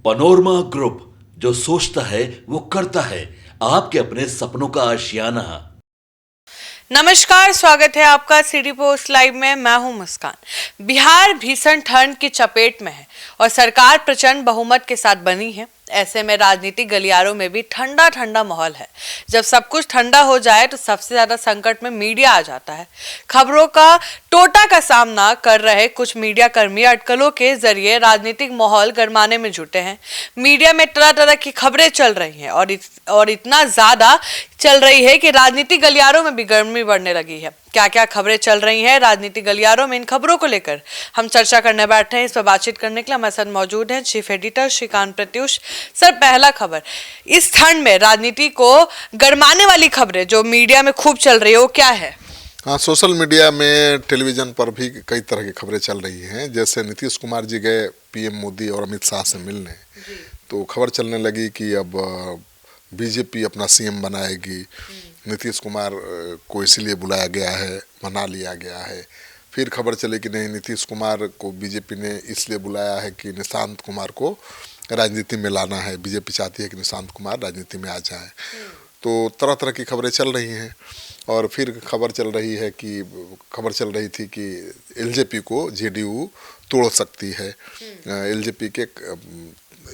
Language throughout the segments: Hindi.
पनोरमा ग्रुप, जो सोचता है वो करता है। आपके अपने सपनों का आशियाना। नमस्कार, स्वागत है आपका सिटी पोस्ट लाइव में। मैं हूं मुस्कान। बिहार भीषण ठंड की चपेट में है और सरकार प्रचंड बहुमत के साथ बनी है। ऐसे में राजनीतिक गलियारों में भी ठंडा ठंडा माहौल है। जब सब कुछ ठंडा हो जाए तो सबसे ज्यादा संकट में मीडिया आ जाता है। खबरों का टोटा का सामना कर रहे कुछ मीडिया कर्मी अटकलों के जरिए राजनीतिक माहौल गरमाने में जुटे हैं। मीडिया में तरह तरह की खबरें चल रही हैं और इतना ज्यादा चल रही है कि राजनीतिक गलियारों में भी गर्मी बढ़ने लगी है। क्या क्या खबरें चल रही हैं राजनीतिक गलियारों में, इन खबरों को लेकर हम चर्चा करने बैठे हैं। इस पर बातचीत करने के लिए हमारे साथ मौजूद हैं chief editor Shrikant Pratyush. Sir, पहला खबर, इस ठंड में राजनीति को गरमाने वाली खबरें जो मीडिया में खूब चल रही है वो क्या है? हाँ, सोशल मीडिया में, टेलीविज़न पर भी कई तरह की खबरें चल रही हैं। जैसे नीतीश कुमार जी गए पीएम मोदी और अमित शाह से मिलने, तो खबर चलने लगी कि अब बीजेपी अपना सीएम बनाएगी। नीतीश कुमार को इसीलिए बुलाया गया है, मना लिया गया है। फिर खबर चली कि नहीं, नीतीश कुमार को बीजेपी ने इसलिए बुलाया है कि निशांत कुमार को राजनीति में लाना है। बीजेपी चाहती है कि निशांत कुमार राजनीति में आ जाए। तो तरह तरह की खबरें चल रही हैं। और फिर खबर चल रही थी कि एलजेपी को जेडीयू तोड़ सकती है। एलजेपी के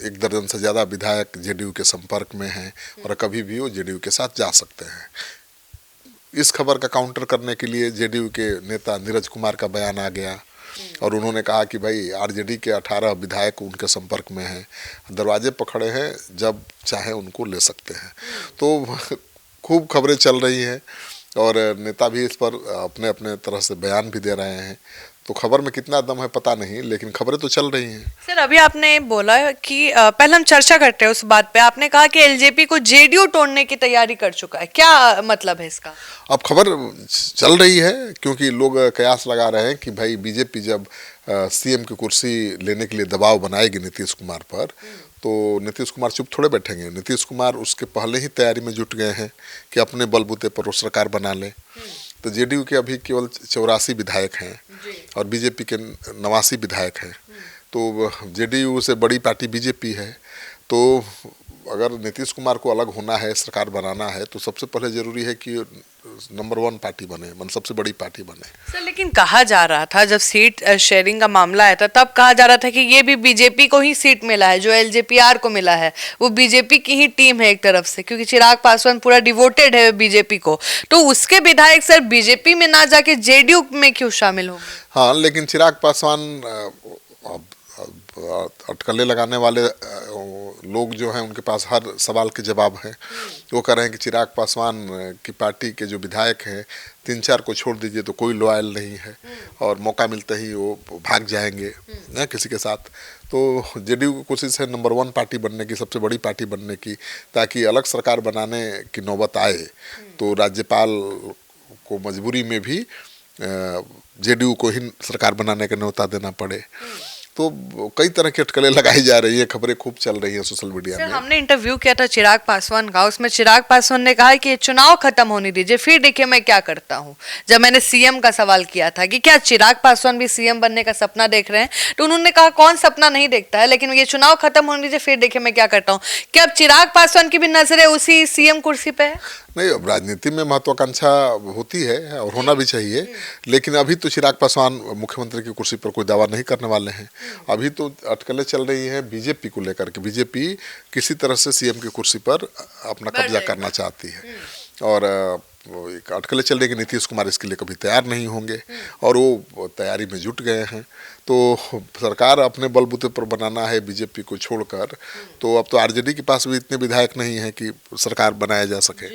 1 दर्जन से ज़्यादा विधायक जेडीयू के संपर्क में हैं और कभी भी वो जेडीयू के साथ जा सकते हैं। इस खबर का काउंटर करने के लिए जेडीयू के नेता नीरज कुमार का बयान आ गया और उन्होंने कहा कि भाई आरजेडी के 18 विधायक उनके संपर्क में हैं, दरवाजे पर खड़े हैं, जब चाहे उनको ले सकते हैं। तो खूब खबरें चल रही हैं और नेता भी इस पर अपने अपने तरह से बयान भी दे रहे हैं। तो खबर में कितना दम है पता नहीं, लेकिन खबरें तो चल रही हैं। सर, अभी आपने बोला कि पहले हम चर्चा करते हैं उस बात पे। आपने कहा कि एलजेपी को जेडीयू तोड़ने की तैयारी कर चुका है, क्या मतलब है इसका? अब खबर चल रही है क्योंकि लोग कयास लगा रहे हैं कि भाई बीजेपी जब सीएम की कुर्सी लेने के लिए दबाव बनाएगी नीतीश कुमार पर, तो नीतीश कुमार चुप थोड़े बैठेंगे। नीतीश कुमार उसके पहले ही तैयारी में जुट गए हैं कि अपने बलबूते पर वो सरकार बना लें। तो जेडीयू के अभी केवल 84 विधायक हैं और बीजेपी के 89 विधायक हैं। तो जेडीयू से बड़ी पार्टी बीजेपी है। तो अगर नीतीश कुमार को अलग होना है, सरकार बनाना है, तो सबसे पहले जरूरी है कि नंबर 1 पार्टी बने, मतलब सबसे बड़ी पार्टी बने। सर, लेकिन कहा जा रहा था जब सीट शेयरिंग का मामला आया था तब कहा जा रहा था कि ये भी बीजेपी को ही सीट मिला है, जो एलजेपीआर को मिला है वो बीजेपी की ही टीम है एक तरफ से, क्योंकि चिराग पासवान पूरा डिवोटेड है बीजेपी को। तो उसके विधायक सर बीजेपी में ना जाके जेडीयू में क्यों शामिल हो? हाँ, लेकिन चिराग पासवान अटकलें लगाने वाले लोग जो हैं उनके पास हर सवाल के जवाब हैं। वो कह रहे हैं कि चिराग पासवान की पार्टी के जो विधायक हैं 3-4 को छोड़ दीजिए तो कोई लॉयल नहीं है और मौका मिलते ही वो भाग जाएंगे ना किसी के साथ। तो जेडीयू की कोशिश है नंबर 1 पार्टी बनने की, सबसे बड़ी पार्टी बनने की, ताकि अलग सरकार बनाने की नौबत आए तो राज्यपाल को मजबूरी में भी जेडीयू को ही सरकार बनाने का न्योता देना पड़े। तो कई तरह की अटकलें लगाई जा रही है, खबरें खूब चल रही हैं सोशल मीडिया में। हमने इंटरव्यू किया था चिराग पासवान का, उसमें चिराग पासवान ने कहा कि चुनाव खत्म होने दीजिए, फिर देखिए मैं क्या करता हूं। जब मैंने सीएम का सवाल किया था कि क्या चिराग पासवान भी सीएम बनने का सपना देख रहे हैं, तो उन्होंने कहा कौन सपना नहीं देखता है, लेकिन ये चुनाव खत्म होने दीजिए, फिर देखिए मैं क्या करता हूँ। क्या अब चिराग पासवान की भी नजरें उसी सीएम कुर्सी पे है? नहीं, अब राजनीति में महत्वाकांक्षा होती है और होना भी चाहिए, लेकिन अभी तो चिराग पासवान मुख्यमंत्री की कुर्सी पर कोई दावा नहीं करने वाले हैं। अभी तो अटकलें चल रही हैं बीजेपी को लेकर के। बीजेपी किसी तरह से सीएम की कुर्सी पर अपना कब्जा करना चाहती है और एक अटकलें चल रही है कि नीतीश कुमार इसके लिए कभी तैयार नहीं होंगे और वो तैयारी में जुट गए हैं। तो सरकार अपने बलबूते पर बनाना है बीजेपी को छोड़कर, तो अब तो आरजेडी के पास भी इतने विधायक नहीं हैं कि सरकार बनाया जा सके।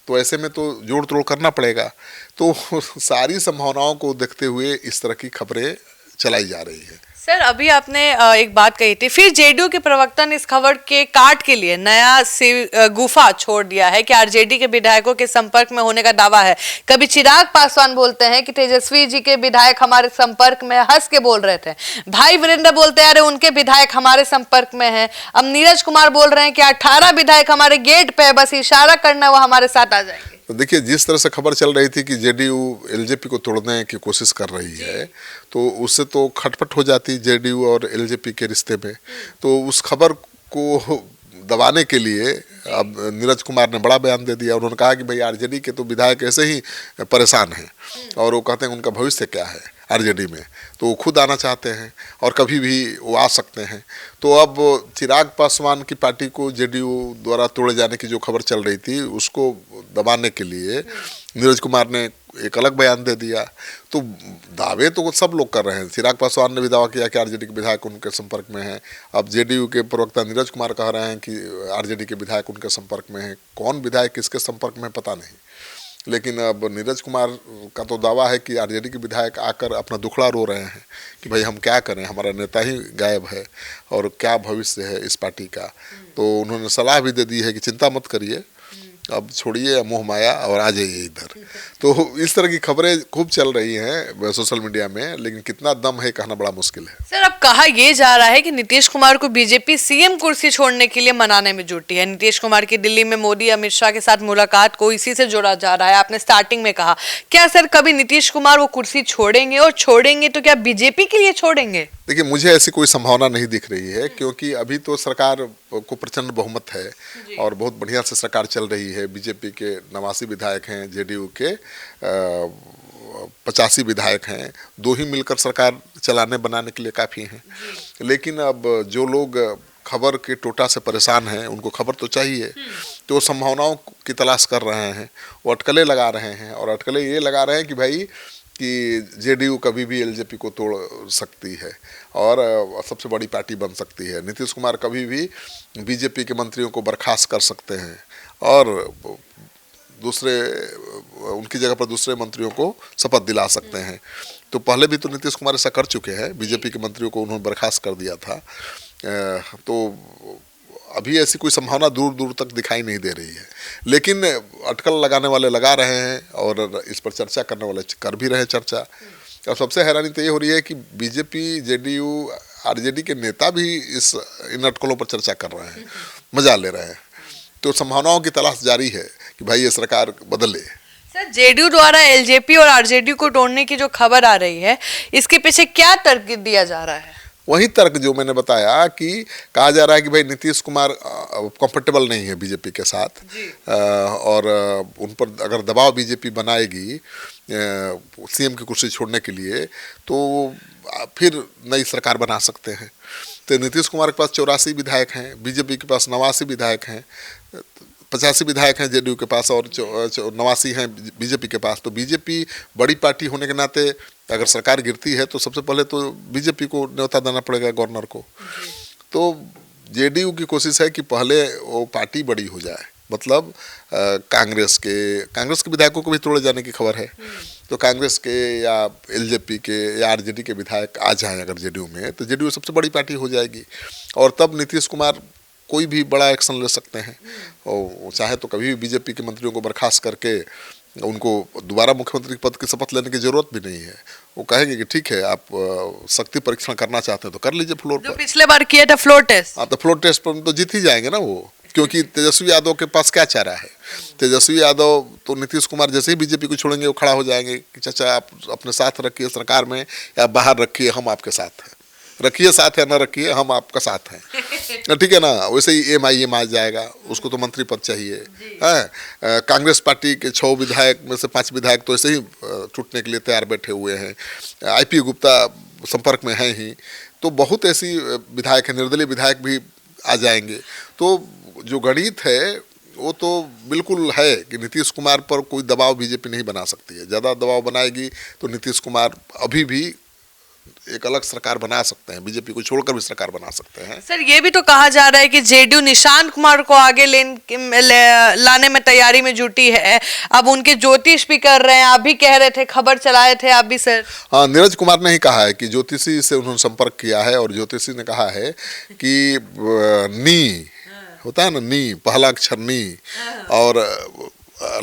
तो ऐसे में तो जोड़ तोड़ करना पड़ेगा। तो सारी संभावनाओं को देखते हुए इस तरह की खबरें चलाई जा रही है। सर, अभी आपने एक बात कही थी, फिर जेडीयू के प्रवक्ता ने इस खबर के काट के लिए नया गुफा छोड़ दिया है कि आरजेडी के विधायकों के संपर्क में होने का दावा है। कभी चिराग पासवान बोलते हैं कि तेजस्वी जी के विधायक हमारे संपर्क में, हंस के बोल रहे थे। भाई वीरेंद्र बोलते हैं अरे उनके विधायक हमारे संपर्क में है। अब नीरज कुमार बोल रहे हैं कि 18 विधायक हमारे गेट पे, बस इशारा करना वो हमारे साथ आ जाएंगे। तो देखिए, जिस तरह से खबर चल रही थी कि जेडीयू एलजेपी को तोड़ने की कोशिश कर रही है, तो उससे तो खटपट हो जाती जेडीयू और एलजेपी के रिश्ते में। तो उस खबर को दबाने के लिए अब नीरज कुमार ने बड़ा बयान दे दिया। उन्होंने कहा कि भाई आरजेडी के तो विधायक ऐसे ही परेशान हैं और वो कहते हैं उनका भविष्य क्या है आरजेडी में, तो वो खुद आना चाहते हैं और कभी भी वो आ सकते हैं। तो अब चिराग पासवान की पार्टी को जेडीयू द्वारा तोड़े जाने की जो खबर चल रही थी उसको दबाने के लिए नीरज कुमार ने एक अलग बयान दे दिया। तो दावे तो सब लोग कर रहे हैं। चिराग पासवान ने भी दावा किया कि आरजेडी के विधायक उनके संपर्क में हैं। अब जेडीयू के प्रवक्ता नीरज कुमार कह रहे हैं कि आरजेडी के विधायक उनके संपर्क में हैं। कौन विधायक किसके संपर्क में पता नहीं, लेकिन अब नीरज कुमार का तो दावा है कि आरजेडी के विधायक आकर अपना दुखड़ा रो रहे हैं कि भाई हम क्या करें, हमारा नेता ही गायब है और क्या भविष्य है इस पार्टी का। तो उन्होंने सलाह भी दे दी है कि चिंता मत करिए, अब छोड़िए मोह माया और आ जाइए इधर। तो इस तरह की खबरें खूब चल रही हैं सोशल मीडिया में, लेकिन कितना दम है कहना बड़ा मुश्किल है। सर, अब कहा यह जा रहा है कि नीतीश कुमार को बीजेपी सीएम कुर्सी छोड़ने के लिए मनाने में जुटी है। नीतीश कुमार की दिल्ली में मोदी अमित शाह के साथ मुलाकात को इसी से जोड़ा जा रहा है। आपने स्टार्टिंग में कहा, क्या सर कभी नीतीश कुमार वो कुर्सी छोड़ेंगे, और छोड़ेंगे तो क्या बीजेपी के लिए छोड़ेंगे? देखिए, मुझे ऐसी कोई संभावना नहीं दिख रही है, क्योंकि अभी तो सरकार को प्रचंड बहुमत है और बहुत बढ़िया से सरकार चल रही है। बीजेपी के 89 विधायक हैं, जेडीयू के 85 विधायक हैं, दो ही मिलकर सरकार चलाने बनाने के लिए काफ़ी हैं। लेकिन अब जो लोग खबर के टोटा से परेशान हैं, उनको खबर तो चाहिए, तो वो संभावनाओं की तलाश कर रहे हैं, वो अटकलें लगा रहे हैं। और अटकलें ये लगा रहे हैं कि भाई कि जेडीयू कभी भी एलजेपी को तोड़ सकती है और सबसे बड़ी पार्टी बन सकती है। नीतीश कुमार कभी भी बीजेपी के मंत्रियों को बर्खास्त कर सकते हैं और दूसरे उनकी जगह पर दूसरे मंत्रियों को शपथ दिला सकते हैं। तो पहले भी तो नीतीश कुमार ऐसा कर चुके हैं, बीजेपी के मंत्रियों को उन्होंने बर्खास्त कर दिया था। तो अभी ऐसी कोई संभावना दूर दूर तक दिखाई नहीं दे रही है, लेकिन अटकल लगाने वाले लगा रहे हैं और इस पर चर्चा करने वाले कर भी रहे हैं चर्चा। और सबसे हैरानी तो ये हो रही है कि बीजेपी, जेडीयू, आरजेडी के नेता भी इन अटकलों पर चर्चा कर रहे हैं, मजा ले रहे हैं। तो संभावनाओं की तलाश जारी है कि भाई ये सरकार बदले। सर, जेडीयू द्वारा एलजेपी और आरजेडी को तोड़ने की जो खबर आ रही है, इसके पीछे क्या तर्क दिया जा रहा है? वही तर्क जो मैंने बताया कि कहा जा रहा है कि भाई नीतीश कुमार कंफर्टेबल नहीं है बीजेपी के साथ और उन पर अगर दबाव बीजेपी बनाएगी सीएम की कुर्सी छोड़ने के लिए, तो फिर नई सरकार बना सकते हैं। तो नीतीश कुमार के पास 84 विधायक हैं, बीजेपी के पास 89 विधायक हैं, 85 विधायक हैं जेडीयू के पास और 89 हैं बीजेपी के पास। तो बीजेपी बड़ी पार्टी होने के नाते अगर सरकार गिरती है तो सबसे पहले तो बीजेपी को न्योता देना पड़ेगा, गवर्नर को। तो जेडीयू की कोशिश है कि पहले वो पार्टी बड़ी हो जाए, मतलब कांग्रेस के विधायकों को भी तोड़े जाने की खबर है। तो कांग्रेस के या एलजेपी के या आरजेडी के विधायक आ जाएं अगर जेडीयू में, तो जेडीयू सबसे बड़ी पार्टी हो जाएगी और तब नीतीश कुमार कोई भी बड़ा एक्शन ले सकते हैं। और चाहे तो कभी भी बीजेपी के मंत्रियों को बर्खास्त करके उनको दोबारा मुख्यमंत्री पद की शपथ लेने की जरूरत भी नहीं है। वो कहेंगे कि ठीक है, आप शक्ति परीक्षण करना चाहते हैं तो कर लीजिए फ्लोर पर। पिछले बार किया था फ्लोर टेस्ट। हाँ, तो फ्लोर टेस्ट पर तो जीत ही जाएंगे ना वो, क्योंकि तेजस्वी यादव के पास क्या चारा है। तेजस्वी यादव तो नीतीश कुमार जैसे ही बीजेपी को छोड़ेंगे वो खड़ा हो जाएंगे कि चाचा आप अपने साथ रखिए सरकार में या बाहर रखिए, हम आपके साथ हैं, रखिए साथ या ना रखिए, हम आपका साथ हैं, ठीक है ना। वैसे ही एमआईएम आ जाएगा, उसको तो मंत्री पद चाहिए है। कांग्रेस पार्टी के 6 विधायक में से 5 विधायक तो ऐसे ही टूटने के लिए तैयार बैठे हुए हैं। आईपी गुप्ता संपर्क में हैं ही, तो बहुत ऐसी विधायक हैं, निर्दलीय विधायक भी आ जाएंगे। तो जो गणित है वो तो बिल्कुल है कि नीतीश कुमार पर कोई दबाव बीजेपी नहीं बना सकती है। ज़्यादा दबाव बनाएगी तो नीतीश कुमार अभी भी एक अलग सरकार बना सकते हैं, बीजेपी को छोड़कर भी सरकार बना सकते हैं। सर, ये भी तो कहा जा रहा है कि जेडीयू निशांत कुमार को आगे लाने में तैयारी में जुटी है। अब उनके ज्योतिष भी कर रहे हैं, आप भी कह रहे थे, खबर चलाए थे आप भी सर। हाँ, नीरज कुमार ने ही कहा है कि ज्योतिषी से उन्होंने संपर्क किया है और ज्योतिषी ने कहा है कि नी होता है ना, नी पहला अक्षर नी और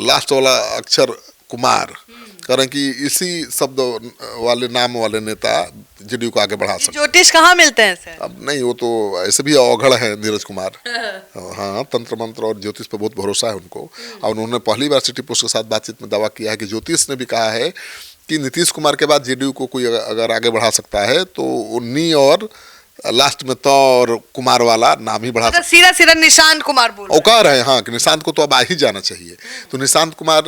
लास्ट वाला अक्षर कुमार, कारण कि इसी शब्द वाले नाम वाले नेता जेडीयू को आगे बढ़ा सकते हैं। ज्योतिष कहाँ मिलते हैं सर? अब नहीं, वो तो ऐसे भी अवघड़ है नीरज कुमार। हाँ, तंत्र मंत्र और ज्योतिष पर बहुत भरोसा है उनको। और उन्होंने पहली बार सिटी पोस्ट के साथ बातचीत में दावा किया है कि ज्योतिष ने भी कहा है कि नीतीश कुमार के बाद जेडीयू को कोई अगर आगे बढ़ा सकता है तो नी और लास्ट में तो और कुमार वाला नाम ही बढ़ा सीधा सीधा निशांत कुमार बोल रहे हैं। औकार है, हाँ, कि निशांत को तो अब आ ही जाना चाहिए। तो निशांत कुमार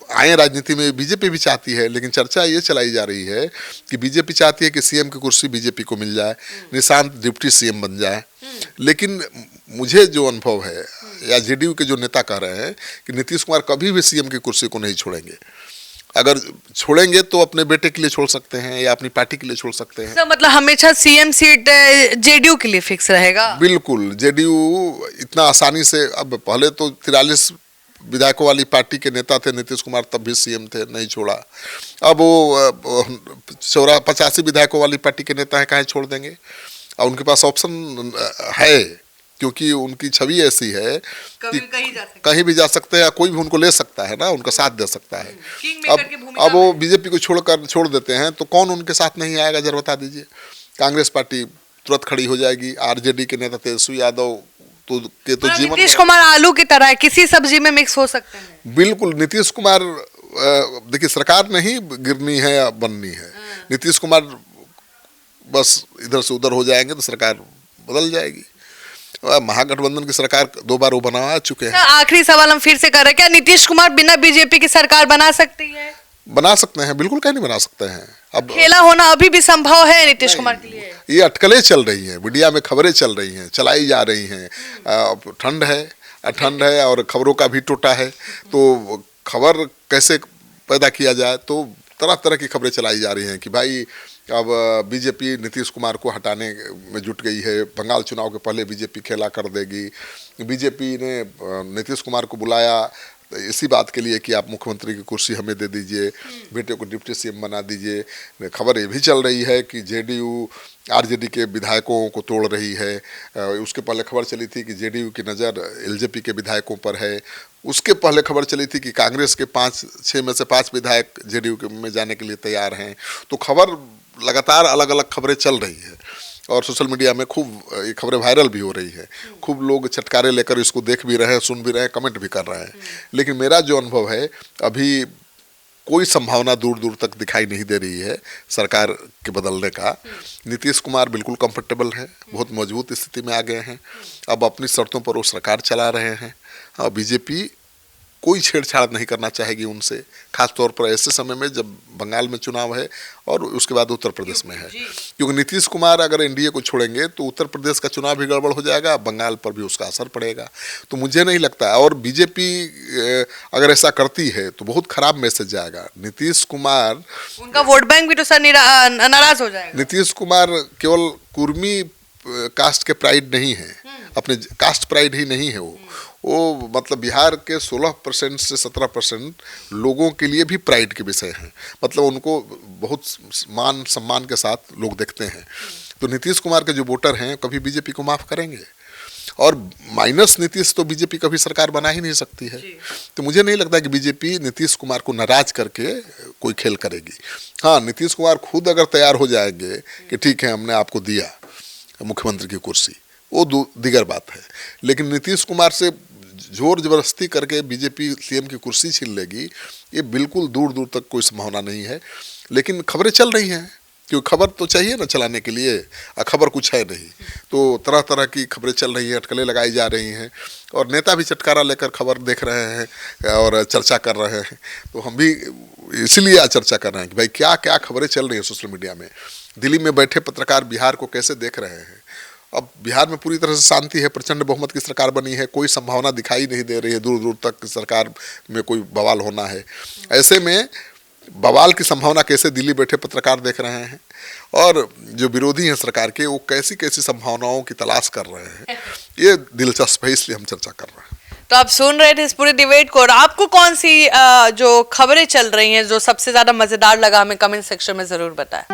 आए राजनीति में, बीजेपी भी चाहती है, लेकिन चर्चा ये चलाई जा रही है कि बीजेपी चाहती है कि सीएम की कुर्सी बीजेपी को मिल जाए, निशांत डिप्टी सीएम बन जाए। लेकिन मुझे जो अनुभव है, या जेडीयू के जो नेता कह रहे हैं कि नीतीश कुमार कभी भी सीएम की कुर्सी को नहीं छोड़ेंगे। अगर छोड़ेंगे तो अपने बेटे के लिए छोड़ सकते हैं या अपनी पार्टी के लिए छोड़ सकते हैं। सर मतलब हमेशा सीएम सीट जेडीयू के लिए फिक्स रहेगा? बिल्कुल, जेडीयू इतना आसानी से, अब पहले तो 43 विधायकों वाली पार्टी के नेता थे नीतीश कुमार, तब भी सीएम थे, नहीं छोड़ा। अब वो 85 विधायकों वाली पार्टी के नेता हैं, काहे छोड़ देंगे? और उनके पास ऑप्शन है, क्योंकि उनकी छवि ऐसी है कि कहीं भी जा सकते हैं, कोई भी उनको ले सकता है ना, उनका साथ दे सकता है। अब वो बीजेपी को छोड़ देते हैं तो कौन उनके साथ नहीं आएगा, जरा बता दीजिए। कांग्रेस पार्टी तुरंत खड़ी हो जाएगी। आरजेडी के नेता तेजस्वी यादव तो जीवन, नीतीश कुमार आलू की तरह है, किसी सब्जी में मिक्स हो सकते हैं। बिल्कुल, नीतीश कुमार, देखिए, सरकार नहीं गिरनी है या बननी है। नीतीश कुमार बस इधर से उधर हो जाएंगे तो सरकार बदल जाएगी। महागठबंधन की सरकार 2 बार वो बना चुके हैं। आखिरी सवाल हम फिर से कर रहे हैं, क्या नीतीश कुमार बिना बीजेपी की सरकार बना सकती है? बना सकते हैं, बिल्कुल, क्यों नहीं बना सकते हैं। अब खेला होना अभी भी संभव है नीतीश कुमार के लिए? ये अटकलें चल रही हैं, मीडिया में खबरें चल रही हैं, चलाई जा रही हैं। ठंड है और खबरों का भी टोटा है, तो खबर कैसे पैदा किया जाए, तो तरह तरह की खबरें चलाई जा रही हैं कि भाई अब बीजेपी नीतीश कुमार को हटाने में जुट गई है। बंगाल चुनाव के पहले बीजेपी खेला कर देगी। बीजेपी ने नीतीश कुमार को बुलाया इसी बात के लिए कि आप मुख्यमंत्री की कुर्सी हमें दे दीजिए, बेटे को डिप्टी सीएम बना दीजिए। खबर ये भी चल रही है कि जेडीयू आरजेडी के विधायकों को तोड़ रही है। उसके पहले खबर चली थी कि जेडीयू की नज़र एलजेपी के विधायकों पर है। उसके पहले खबर चली थी कि कांग्रेस के 6 में से 5 विधायक जेडीयू में जाने के लिए तैयार हैं। तो खबर लगातार अलग अलग खबरें चल रही है और सोशल मीडिया में खूब ये खबरें वायरल भी हो रही है। खूब लोग चटकारे लेकर इसको देख भी रहे हैं, सुन भी रहे हैं, कमेंट भी कर रहे हैं। लेकिन मेरा जो अनुभव है, अभी कोई संभावना दूर दूर तक दिखाई नहीं दे रही है सरकार के बदलने का। नीतीश कुमार बिल्कुल कंफर्टेबल है, बहुत मजबूत स्थिति में आ गए हैं। अब अपनी शर्तों पर वो सरकार चला रहे हैं। और बीजेपी कोई छेड़छाड़ नहीं करना चाहेगी उनसे, खासतौर पर ऐसे समय में जब बंगाल में चुनाव है और उसके बाद उत्तर प्रदेश में है। क्योंकि नीतीश कुमार अगर एनडीए को छोड़ेंगे तो उत्तर प्रदेश का चुनाव भी गड़बड़ हो जाएगा, बंगाल पर भी उसका असर पड़ेगा। तो मुझे नहीं लगता, और बीजेपी अगर ऐसा करती है तो बहुत खराब मैसेज जाएगा। नीतीश कुमार, उनका वोट बैंक भी तो सर नाराज हो जाएगा। नीतीश कुमार केवल कुर्मी कास्ट के प्राइड नहीं है, अपने कास्ट प्राइड ही नहीं है। वो मतलब बिहार के 16% से 17% लोगों के लिए भी प्राइड के विषय हैं। मतलब उनको बहुत मान सम्मान के साथ लोग देखते हैं। तो नीतीश कुमार के जो वोटर हैं कभी बीजेपी को माफ़ करेंगे, और माइनस नीतीश तो बीजेपी कभी सरकार बना ही नहीं सकती है। तो मुझे नहीं लगता कि बीजेपी नीतीश कुमार को नाराज करके कोई खेल करेगी। हाँ, नीतीश कुमार खुद अगर तैयार हो जाएंगे कि ठीक है हमने आपको दिया मुख्यमंत्री की कुर्सी, वो दीगर बात है। लेकिन नीतीश कुमार से जोर जबरदस्ती करके बीजेपी सीएम की कुर्सी छीन लेगी, ये बिल्कुल दूर दूर तक कोई संभावना नहीं है। लेकिन खबरें चल रही हैं, क्योंकि खबर तो चाहिए ना चलाने के लिए, खबर कुछ है नहीं। तो तरह तरह की खबरें चल रही हैं, अटकलें लगाई जा रही हैं, और नेता भी चटकारा लेकर खबर देख रहे हैं और चर्चा कर रहे हैं। तो हम भी इसीलिए आज चर्चा कर रहे हैं कि भाई क्या क्या खबरें चल रही हैं सोशल मीडिया में। दिल्ली में बैठे पत्रकार बिहार को कैसे देख रहे हैं। अब बिहार में पूरी तरह से शांति है, प्रचंड बहुमत की सरकार बनी है, कोई संभावना दिखाई नहीं दे रही है दूर दूर तक सरकार में कोई बवाल होना है। ऐसे में बवाल की संभावना कैसे दिल्ली बैठे पत्रकार देख रहे हैं, और जो विरोधी हैं सरकार के वो कैसी कैसी संभावनाओं की तलाश कर रहे हैं, ये दिलचस्प है, इसलिए हम चर्चा कर रहे हैं। तो आप सुन रहे थे इस पूरे डिबेट को, और आपको कौन सी जो खबरें चल रही हैं जो सबसे ज्यादा मजेदार लगा, हमें कमेंट सेक्शन में जरूर बताएं।